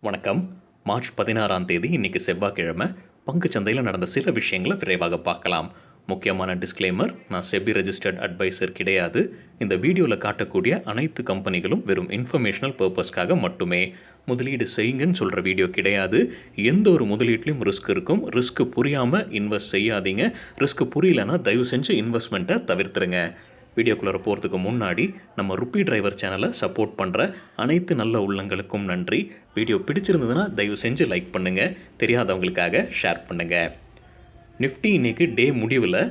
வணக்கம். மார்ச் 16ஆம் தேதி இன்னைக்கு செவ்வாய்க்கிழமை. பங்குச் சந்தையில் நடந்த சில விஷயங்களை விரைவாக பார்க்கலாம். முக்கியமான டிஸ்க்ளைமர், நான் செபி ரெஜிஸ்டர்ட் அட்வைசர் கிடையாது. இந்த வீடியோவில் காட்டக்கூடிய அனைத்து கம்பெனிகளும் வெறும் இன்ஃபர்மேஷனல் பர்பஸ்க்காக மட்டுமே. முதலீடு செய்யுங்கன்னு சொல்கிற வீடியோ கிடையாது. எந்த ஒரு முதலீட்லையும் ரிஸ்க் இருக்கும். ரிஸ்க் புரியாமல் இன்வெஸ்ட் செய்யாதீங்க. ரிஸ்க் புரியலன்னா தயவு செஞ்சு இன்வெஸ்ட்மெண்ட்டை தவிர்த்துருங்க. வீடியோக்குள்ளே போகிறதுக்கு முன்னாடி நம்ம ருப்பி டிரைவர் சேனலை சப்போர்ட் பண்ணுற அனைத்து நல்ல உள்ளங்களுக்கும் நன்றி. வீடியோ பிடிச்சிருந்ததுன்னா தயவு செஞ்சு லைக் பண்ணுங்கள். தெரியாதவங்களுக்காக ஷேர் பண்ணுங்கள். நிஃப்டி இன்றைக்கி டே முடிவில்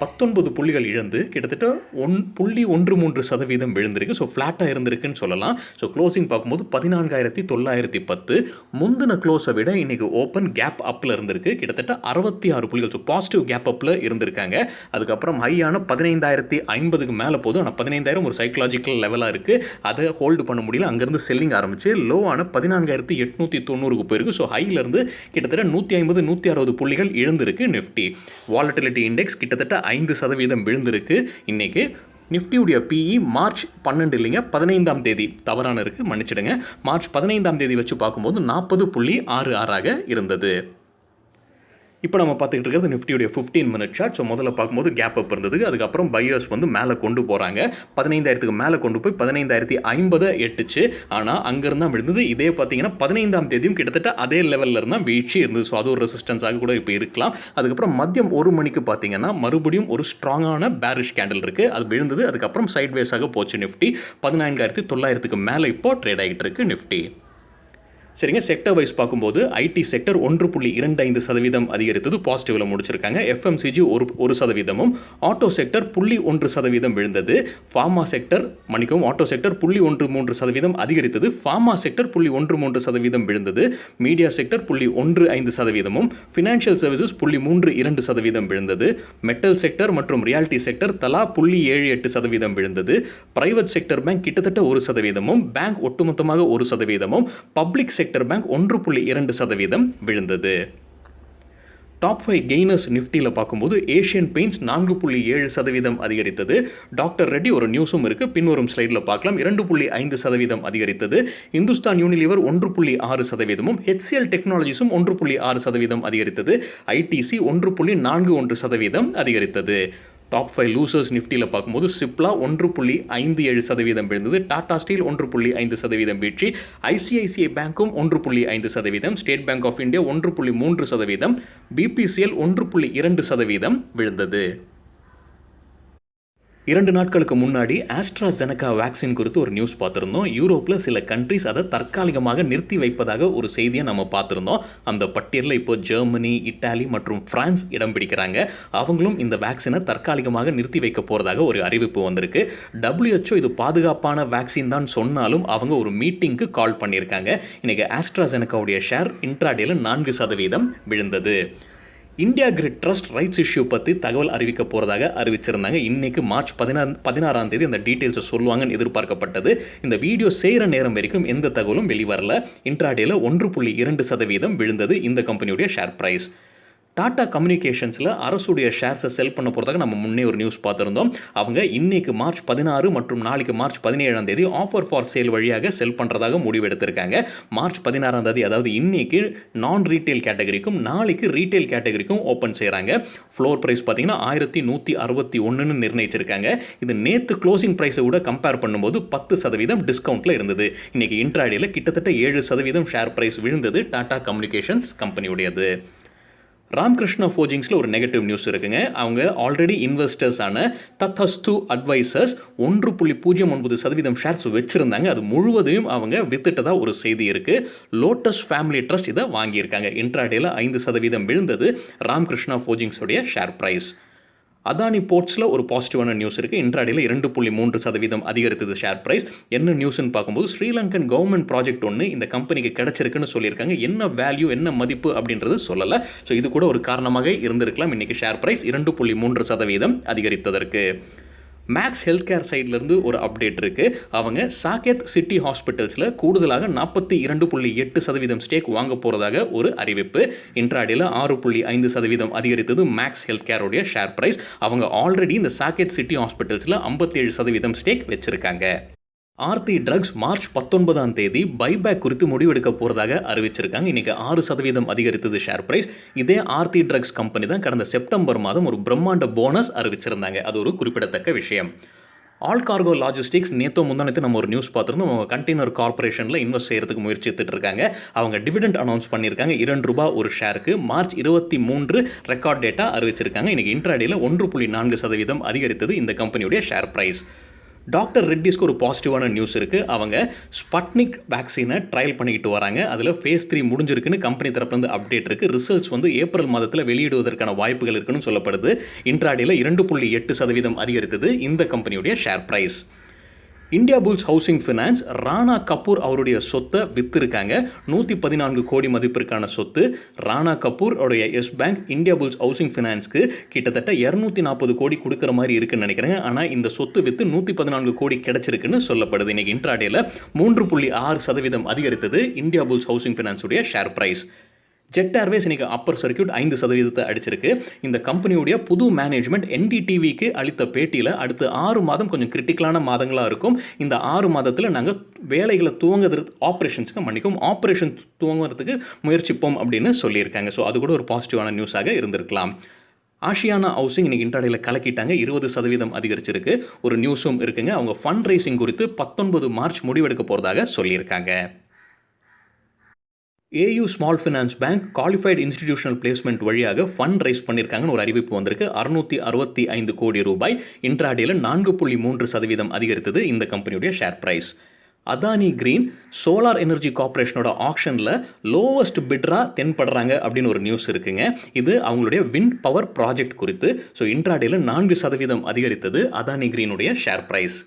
19 புள்ளிகள் இழந்து கிட்டத்தட்ட 1.13% விழுந்திருக்கு. ஸோ ஃப்ளாட்டாக இருந்திருக்குன்னு சொல்லலாம். ஸோ க்ளோசிங் பார்க்கும்போது 14,910. முந்தின க்ளோஸை விட இன்றைக்கி ஓப்பன் கேப் அப்பில் இருந்திருக்கு. கிட்டத்தட்ட 66 புள்ளிகள். ஸோ பாசிட்டிவ் கேப் அப்பில் இருந்திருக்காங்க. அதுக்கப்புறம் ஹையான 15,050க்கு மேலே போதும். ஆனால் 15,000 ஒரு சைக்கலாஜிக்கல் லெவலாக இருக்குது. அதை ஹோல்டு பண்ண முடியல. அங்கேருந்து செல்லிங் ஆரம்பிச்சு லோவான 14,890க்கு போயிருக்கு. ஸோ ஹையிலேருந்து கிட்டத்தட்ட 150 160 புள்ளிகள் இழந்திருக்கு நிஃப்டி. வாலட்டிலிட்டி இண்டெக்ஸ் கிட்டத்தட்ட 5% விழுந்திருக்கு. இன்றைக்கி நிஃப்டியுடைய பிஇ மார்ச் 12 இல்லைங்க 15ஆம் தேதி தவறான இருக்குது, மன்னிச்சிடுங்க. மார்ச் 15ஆம் தேதி வச்சு பார்க்கும்போது 40.66ஆக இருந்தது. இப்போ நம்ம பார்த்துக்கிட்டு இருக்கிறது நிஃப்டியுடைய 15 மினிட் சார்ட். ஸோ முதல்ல பார்க்கும்போது கேப் அப் இருந்தது. அதுக்கப்புறம் பையர்ஸ் மேலே கொண்டு போகிறாங்க. 15,000க்கு மேலே கொண்டு போய் 15,050 எட்டுச்சு. ஆனால் அங்கேருந்து தான் விழுந்தது. இதே பார்த்தீங்கன்னா 15ஆம் தேதியும் கிட்டத்தட்ட அதே லெவலில் இருந்தால் வீழ்ச்சி இருந்தது. ஸோ அது ஒரு ரெசிஸ்டன்ஸாக கூட இப்போ இருக்கலாம். அதுக்கப்புறம் மதியம் 1 மணிக்கு பார்த்தீங்கன்னா மறுபடியும் ஒரு ஸ்ட்ராங்கான பேரிஷ் கேண்டில் இருக்குது. அது விழுந்தது. அதுக்கப்புறம் சைட்வேஸாக போச்சு நிஃப்டி. 14,900க்கு மேலே இப்போ ட்ரேட் ஆகிட்டு இருக்கு நிஃப்டி. சரிங்க, செக்டர் வைஸ் பார்க்கும்போது ஐடி செக்டர் 1.25% அதிகரித்தது, பாசிட்டிவில் முடிச்சிருக்காங்க. எஃப்எம்சிஜி 1%, ஆட்டோ செக்டர் 0.1% விழுந்தது. ஃபார்மா செக்டர் ஆட்டோ செக்டர் 0.13% அதிகரித்தது. ஃபார்மா செக்டர் 0.13% விழுந்தது. மீடியா செக்டர் 0.15%, ஃபினான்ஷியல் சர்வீசஸ் 0.32% விழுந்தது. மெட்டல் செக்டர் மற்றும் ரியாலிட்டி செக்டர் தலா 0.78% விழுந்தது. பிரைவேட் செக்டர் பேங்க் கிட்டத்தட்ட 1%, பேங்க் ஒட்டுமொத்தமாக 1%, பப்ளிக் செக்டர் பேங்க் 1.2% விழுந்தது. டாப் 5 கெய்னர்ஸ் நிஃப்டியில் பார்க்கும்போது ஏஷியன் பெயிண்ட்ஸ் 4.7% அதிகரித்தது. டாக்டர் ரெட்டி ஒரு நியூஸும் இருக்குது, பின்வரும் ஸ்லைடில் பார்க்கலாம். 2.5% அதிகரித்தது. இந்துஸ்தான் யூனிலிவர் 1.6%, HCL டெக்னாலஜிஸும் 1.6% அதிகரித்தது. ஐடிசி 1.41% அதிகரித்தது. டாப் 5 லூசர்ஸ் நிஃப்டியில் பார்க்கும்போது சிப்லா 1.57% விழுந்தது. டாடா ஸ்டீல் 1.5% வீழ்ச்சி. ஐசிஐசிஐ பேங்க்கும் 1.5%, state bank of India 1.3%, BPCL 1.2% விழுந்தது. 2 நாட்களுக்கு முன்னாடி ஆஸ்ட்ராசெனகா வேக்சின் குறித்து ஒரு நியூஸ் பார்த்துருந்தோம். யூரோப்பில் சில கண்ட்ரிஸ் அதை தற்காலிகமாக நிறுத்தி வைப்பதாக ஒரு செய்தியை நம்ம பார்த்துருந்தோம். அந்த பட்டியலில் இப்போ ஜெர்மனி, இட்டாலி மற்றும் பிரான்ஸ் இடம் பிடிக்கிறாங்க. அவங்களும் இந்த வேக்சினை தற்காலிகமாக நிறுத்தி வைக்க போகிறதாக ஒரு அறிவிப்பு வந்திருக்கு. WHO இது பாதுகாப்பான வேக்சின் தான் சொன்னாலும் அவங்க ஒரு மீட்டிங்க்கு கால் பண்ணியிருக்காங்க. இன்றைக்கி ஆஸ்ட்ராசெனகாவுடைய ஷேர் இன்ட்ராடேல 4% விழுந்தது. India grid trust rights issue பற்றி தகவல் அறிவிக்க போகிறதாக அறிவிச்சிருந்தாங்க. இன்றைக்கு மார்ச் 16ஆம் தேதி அந்த டீட்டெயில்ஸை சொல்லுவாங்கன்னு எதிர்பார்க்கப்பட்டது. இந்த வீடியோ செய்கிற நேரம் வரைக்கும் எந்த தகவலும் வெளிவரல. இன்ட்ராடேல 1.2% விழுந்தது இந்த கம்பெனியுடைய ஷேர் ப்ரைஸ். டாடா கம்யூனிகேஷன்ஸில் அரசுடைய ஷேர்ஸை செல் பண்ண போகிறதாக நம்ம முன்னே ஒரு நியூஸ் பார்த்துருந்தோம். அவங்க இன்னைக்கு மார்ச் 16 மற்றும் நாளைக்கு மார்ச் 17ஆம் தேதி ஆஃபர் ஃபார் சேல் வழியாக செல் பண்ணுறதாக முடிவெடுத்திருக்காங்க. மார்ச் 16ஆம் தேதி, அதாவது இன்னைக்கு நான் ரீட்டைல் கேட்டகரிக்கும் நாளைக்கு ரீட்டைல் கேட்டகரிக்கும் ஓப்பன் செய்கிறாங்க. ஃப்ளோர் ப்ரைஸ் பார்த்தீங்கன்னா 1161ன்னு நிர்ணயிச்சிருக்காங்க. இது நேற்று க்ளோசிங் ப்ரைஸை விட கம்பேர் பண்ணும்போது 10% டிஸ்கவுண்ட்டில் இருந்தது. இன்றைக்கி இன்ட்ராடேல கிட்டத்தட்ட 7% ஷேர் ப்ரைஸ் விழுந்தது டாடா கம்யூனிகேஷன்ஸ் கம்பெனியுடையது. ராம்கிருஷ்ணா ஃபோர்ஜிங்ஸில் ஒரு நெகட்டிவ் நியூஸ் இருக்குங்க. அவங்க ஆல்ரெடி இன்வெஸ்டர்ஸான தத்ஹஸ்து அட்வைசர்ஸ் 1.09% ஷேர்ஸ் வச்சுருந்தாங்க. அது முழுவதையும் அவங்க வித்துட்டதாக ஒரு செய்தி இருக்குது. லோட்டஸ் ஃபேமிலி ட்ரஸ்ட் இதை வாங்கியிருக்காங்க. இன்ட்ராடேல 5% விழுந்தது ராம்கிருஷ்ணா ஃபோர்ஜிங்ஸுடைய ஷேர் ப்ரைஸ். அதானி போர்ட்ஸில் ஒரு பாசிட்டிவான நியூஸ் இருக்குது. இன்ட்ராடேல 2.3% அதிகரித்தது ஷேர் ப்ரைஸ். என்ன நியூஸ்ன்னு பார்க்கும்போது ஸ்ரீலங்கன் கவர்மெண்ட் ப்ராஜெக்ட் ஒன்று இந்த கம்பெனிக்கு கிடைச்சிருக்குன்னு சொல்லியிருக்காங்க. என்ன வேல்யூ, என்ன மதிப்பு அப்படின்றது சொல்லலை. ஸோ இது கூட ஒரு காரணமாக இருந்திருக்கலாம் இன்றைக்கி ஷேர் ப்ரைஸ் 2.3% அதிகரித்ததற்கு. மேக்ஸ் ஹெல்த் கேர் சைட்லேருந்து ஒரு அப்டேட் இருக்குது. அவங்க சாகேத் சிட்டி ஹாஸ்பிட்டல்ஸில் கூடுதலாக 42.8% ஸ்டேக் வாங்க போகிறதாக ஒரு அறிவிப்பு. இன்ட்ராடேல 6.5% அதிகரித்தது மேக்ஸ் ஹெல்த் கேருடைய ஷேர் ப்ரைஸ். அவங்க ஆல்ரெடி இந்த சாகேத் சிட்டி ஹாஸ்பிட்டல்ஸில் 57% ஸ்டேக் வச்சுருக்காங்க. ஆர்த்தி ட்ரக்ஸ் மார்ச் 19ஆம் தேதி பைபேக் குறித்து முடிவெடுக்க போறதாக அறிவிச்சிருக்காங்க. இன்னைக்கு 6% அதிகரித்தது ஷேர் பிரைஸ். இதே ஆர்த்தி ட்ரக்ஸ் கம்பெனி தான் கடந்த செப்டம்பர் மாதம் ஒரு பிரம்மாண்ட போனஸ் அறிவிச்சிருந்தாங்க. அது ஒரு குறிப்பிடத்தக்க விஷயம். ஆல் கார்கோ லாஜிஸ்டிக்ஸ் நேத்தோ முந்தானத்து நம்ம ஒரு நியூஸ் பார்த்துருந்தோம். அவங்க கண்டெய்னர் கார்பரேஷனில் இன்வெஸ்ட் செய்யறதுக்கு முயற்சித்துட்டு இருக்காங்க. அவங்க டிவிடெண்ட் அனௌன்ஸ் பண்ணியிருக்காங்க. ₹2 ஒரு ஷேருக்கு. மார்ச் 23 ரெக்கார்ட் டேட்டா அறிவிச்சிருக்காங்க. இன்னைக்கு இன்ட்ராடேல 1.4% அதிகரித்தது இந்த கம்பெனியுடைய ஷேர் பிரைஸ். டாக்டர் ரெட்டிஸ்க்கு ஒரு பாசிட்டிவான நியூஸ் இருக்குது. அவங்க ஸ்பட்னிக் வேக்சினை ட்ரையல் பண்ணிக்கிட்டு வராங்க. அதில் ஃபேஸ் 3 முடிஞ்சிருக்குன்னு கம்பெனி தரப்புலேருந்து அப்டேட் இருக்குது. ரிசல்ட்ஸ் வந்து ஏப்ரல் மாதத்தில் வெளியிடுவதற்கான வாய்ப்புகள் இருக்குன்னு சொல்லப்படுது. இன்ட்ராடேல 2.8% அதிகரித்தது இந்த கம்பெனியுடைய share price. India bulls housing finance Rana Kapoor அவருடைய சொத்தை விற்றுருக்காங்க. 114 கோடி மதிப்பிற்கான சொத்து. ராணா கபூர் உடைய yes bank India bulls housing ஃபினான்ஸ்க்கு கிட்டத்தட்ட 240 கோடி கொடுக்குற மாதிரி இருக்குன்னு நினைக்கிறேங்க. ஆனால் இந்த சொத்து விற்று 114 கோடி கிடைச்சிருக்குன்னு சொல்லப்படுது. இன்னைக்கு இன்ட்ராடேல 3.6% அதிகரித்தது இந்தியா புல்ஸ் ஹவுசிங் ஃபினான்ஸ் உடைய ஷேர் பிரைஸ். ஜெட் ஏர்வேஸ் இன்னைக்கு அப்பர் சர்க்கியூட் 5% அடிச்சிருக்கு. இந்த கம்பெனியுடைய புது மேனேஜ்மெண்ட் என்டிடிவிக்கு அளித்த பேட்டியில் அடுத்த 6 மாதம் கொஞ்சம் கிரிட்டிக்கலான மாதங்களாக இருக்கும். இந்த 6 மாதத்தில் நாங்கள் வேலைகளை ஆப்ரேஷன் துவங்குறதுக்கு முயற்சிப்போம் அப்படின்னு சொல்லியிருக்காங்க. ஸோ அது கூட ஒரு பாசிட்டிவான நியூஸாக இருந்திருக்கலாம். ஆஷியானா ஹவுசிங் இன்னைக்கு இன்ட்ராடேல கலக்கிட்டாங்க. 20% அதிகரிச்சிருக்கு. ஒரு நியூஸும் இருக்குங்க. அவங்க ஃபண்ட் ரைசிங் குறித்து 19 மார்ச் முடிவெடுக்க போகிறதாக சொல்லியிருக்காங்க. AU small finance bank qualified institutional placement வழியாக ஃபண்ட் ரைஸ் பண்ணியிருக்காங்கன்னு ஒரு அறிவிப்பு வந்திருக்கு. ₹665 கோடி. இன்ட்ராடேல 4.3% அதிகரித்தது இந்த கம்பெனியுடைய share price. Adani green solar energy கார்பரேஷனோட ஆக்ஷனில் லோவஸ்ட் பிட்ரா தென்படுறாங்க அப்படின்னு ஒரு நியூஸ் இருக்குங்க. இது அவங்களுடைய விண்ட் பவர் ப்ராஜெக்ட் குறித்து. ஸோ இன்ட்ராடேல 4% அதிகரித்தது அதானி கிரீனுடைய ஷேர் பிரைஸ்.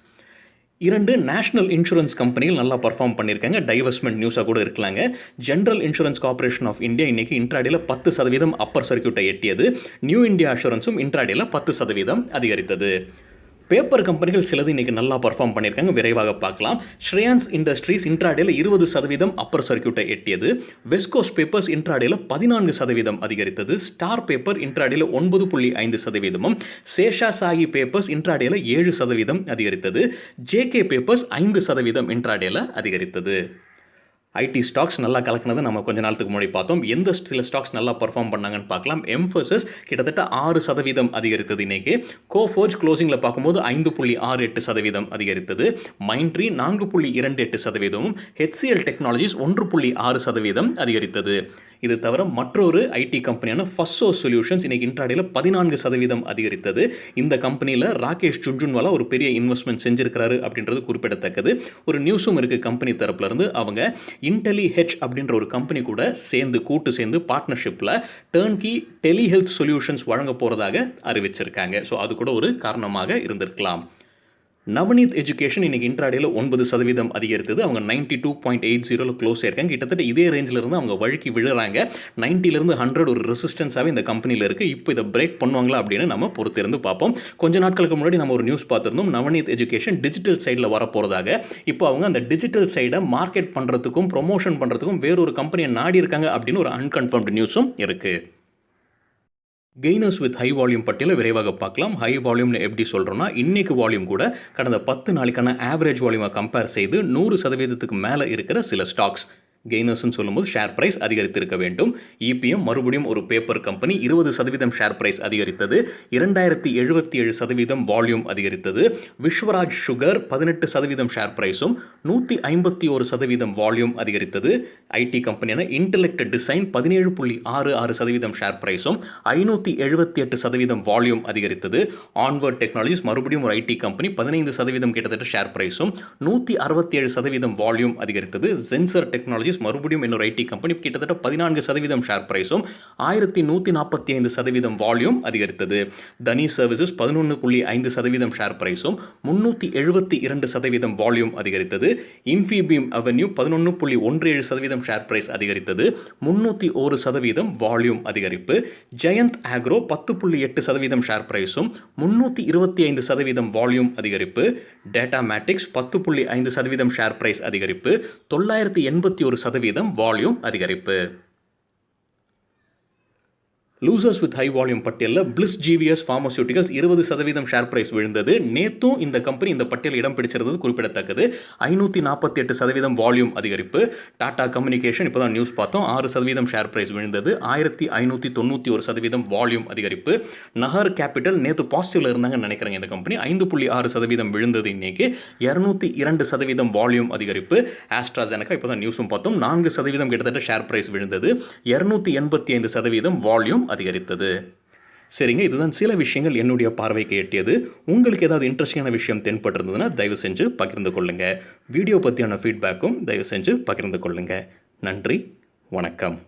2 நேஷனல் இன்சூரன்ஸ் கம்பெனிகள் நல்லா பர்ஃபார்ம் பண்ணியிருக்காங்க. டைவர்ஸ்மெண்ட் நியூஸாக கூட இருக்கலாங்க. General insurance corporation of India இன்னைக்கு இன்ட்ராடேல 10% அப்பர் சர்க்கியூட்டை எட்டியது. நியூ இந்தியா அஷூரன்ஸும் இன்ட்ராடேல 10% அதிகரித்தது. பேப்பர் கம்பெனிகள் சிலது இன்னைக்கு நல்லா பர்ஃபார்ம் பண்ணியிருக்காங்க. விரைவாக பார்க்கலாம். ஸ்ரேயான்ஸ் இண்டஸ்ட்ரீஸ் இன்ட்ராடேல 20% அப்பர் சர்க்கியூட்டை எட்டியது. வெஸ்கோஸ் பேப்பர்ஸ் இன்ட்ராடேல 14% அதிகரித்தது. ஸ்டார் பேப்பர் இன்ட்ராடேல 9.5%, சேஷா சாயி பேப்பர்ஸ் இன்ட்ராடேல 7% அதிகரித்தது. ஜேகே பேப்பர்ஸ் 5% இன்ட்ராடேல அதிகரித்தது. ஐடி ஸ்டாக்ஸ் நல்லா கலக்கினதை நம்ம கொஞ்ச நாளுக்கு முன்னாடி பார்த்தோம். எந்த சில ஸ்டாக்ஸ் நல்லா பர்ஃபார்ம் பண்ணாங்கன்னு பார்க்கலாம். எம்ஃபசிஸ் கிட்டத்தட்ட 6% அதிகரித்தது இன்னைக்கு. கோஃபோர்ஜ் க்ளோசிங்கில் பார்க்கும்போது 5.68% அதிகரித்தது. மைண்ட்ரி 4.28%, HCL டெக்னாலஜிஸ் 1.6% அதிகரித்தது. இது தவிர மற்றொரு ஐடி கம்பெனியான ஃபஸ்ஸோ சொல்யூஷன்ஸ் இன்னைக்கு இன்ட்ராடேல 14% அதிகரித்தது. இந்த கம்பெனியில் ராகேஷ் ஜுன்ஜுன்வாலா ஒரு பெரிய இன்வெஸ்ட்மெண்ட் செஞ்சிருக்கிறாரு அப்படின்றது குறிப்பிடத்தக்கது. ஒரு நியூஸும் இருக்குது கம்பெனி தரப்புலேருந்து. அவங்க இன்டெலிஹெச் அப்படின்ற ஒரு கம்பெனி கூட கூட்டு சேர்ந்து பார்ட்னர்ஷிப்பில் டர்ன்கி டெலிஹெல்த் சொல்யூஷன்ஸ் வழங்க போகிறதாக அறிவிச்சிருக்காங்க. ஸோ அது கூட ஒரு காரணமாக இருந்திருக்கலாம். நவநீத் எஜுகேஷன் இன்னைக்கு இன்ட்ராடேல 9% அதிகரித்தது. அவங்க 92.80 க்ளோஸ் ஆயிருக்காங்க. கிட்டத்தட்ட இதே ரேஞ்சில் இருந்து அவங்க வழுக்கி விழுறாங்க. 90லேருந்து 100 ஒரு ரெசிஸ்டன்ஸாகவே இந்த கம்பெனியில் இருக்குது. இப்போ இதை பிரேக் பண்ணுவாங்களா அப்படின்னு நம்ம பொறுத்திருந்து பார்ப்போம். கொஞ்ச நாட்களுக்கு முன்னாடி நம்ம ஒரு நியூஸ் பார்த்துருந்தோம். நவநீத் எஜுகேஷன் டிஜிட்டல் சைடில் வரப்போகிறதாக. இப்போ அவங்க அந்த டிஜிட்டல் சைடை மார்க்கெட் பண்ணுறதுக்கும் ப்ரொமோஷன் பண்ணுறதுக்கும் வேறொரு கம்பெனியை நாடி இருக்காங்க அப்படின்னு ஒரு அன்கன்ஃபர்ம்டு நியூஸும் இருக்குது. கெய்னர்ஸ் வித் ஹை வால்யூம் பட்டியலை விரைவாக பார்க்கலாம். ஹை வால்யூம்னு எப்படி சொல்கிறோன்னா, இன்றைக்கு வால்யூம் கூட கடந்த 10 நாளைக்கான ஆவரேஜ் வால்யூமை கம்பேர் செய்து 100%க்கு மேலே இருக்கிற சில ஸ்டாக்ஸ். கெய்னர்ஸ்ன்னு சொல்லும்போது ஷேர் பிரைஸ் அதிகரித்திருக்க வேண்டும். இபிஎம் மறுபடியும் ஒரு பேப்பர் கம்பெனி 20% ஷேர் பிரைஸ் அதிகரித்தது. 2077% வால்யூம் அதிகரித்தது. விஸ்வராஜ் சுகர் 18% ஷேர் பிரைஸும் 151% வால்யூம் அதிகரித்தது. ஐடி கம்பெனியான இன்டெலெக்ட் டிசைன் 17.66% ஷேர் பிரைஸும் 578% வால்யூம் அதிகரித்தது. ஆன்வர்ட் டெக்னாலஜிஸ் மறுபடியும் ஒரு ஐடி கம்பெனி 15% கிட்டத்தட்ட ஷேர் பிரைஸும் 167% வால்யூம் அதிகரித்தது. சென்சர் டெக்னாலஜிஸ் மறுபடியும் இன்னொரு ஐடி கம்பெனி கிட்டத்தட்ட 14% ஷேர் பிரைஸும் 1145% வால்யூம் அதிகரித்தது. தனி சர்வீசஸ் 11.5% ஷேர் பிரைஸும் 372% வால்யூம் அதிகரித்தது. இன்ஃபிபீம் அவென்யூ 11.17% ஷேர் பிரைஸ் அதிகரித்தது. 301% வால்யூம் அதிகரிப்பு. ஜெயந்த் ஆக்ரோ 10.8% ஷேர் பிரைஸும் 325% வால்யூம் அதிகரிப்பு. டேட்டா மேட்டிக்ஸ் 10.5% ஷேர் பிரைஸ் அதிகரிப்பு. 981% வால்யூம் அதிகரிப்பு. லூசர்ஸ் வித் ஹை வால்யூம் பட்டியலில் Bliss GVS pharmaceuticals 20% share price விழுந்தது. நேற்றும் இந்த கம்பெனி இந்த பட்டியல் இடம் பிடிச்சிருந்தது குறிப்பிடத்தக்கது. 548% வால்யூம் அதிகரிப்பு. டாடா கம்யூனிகேஷன் இப்போ தான் நியூஸ் பார்த்தோம், 6% ஷேர் பிரைஸ் விழுந்தது. 1591% வால்யூம் அதிகரிப்பு. நகர் கேபிட்டல் நேற்று பாசிட்டிவ்ல இருந்தாங்கன்னு நினைக்கிறேங்க. இந்த கம்பெனி 5.6% விழுந்தது. இன்னைக்கு 202% வால்யூம் அதிகரிப்பு. ஆஸ்ட்ராசெனகா இப்போ தான் நியூஸும் பார்த்தோம், 4% கிட்டத்தட்ட ஷேர் பிரைஸ் விழுந்தது. 285% வால்யூம் அதிகரித்தது. சரிங்க, இதுதான் சில விஷயங்கள் என்னுடைய பார்வைக்கு எட்டியது. உங்களுக்கு ஏதாவது இன்ட்ரெஸ்டிங்கான விஷயம் தென்பட்டிருந்ததுன்னா தயவு செஞ்சு பகிர்ந்து கொள்ளுங்கள். வீடியோ பற்றியான ஃபீட்பேக்கும் தயவு செஞ்சு பகிர்ந்து கொள்ளுங்கள். நன்றி, வணக்கம்.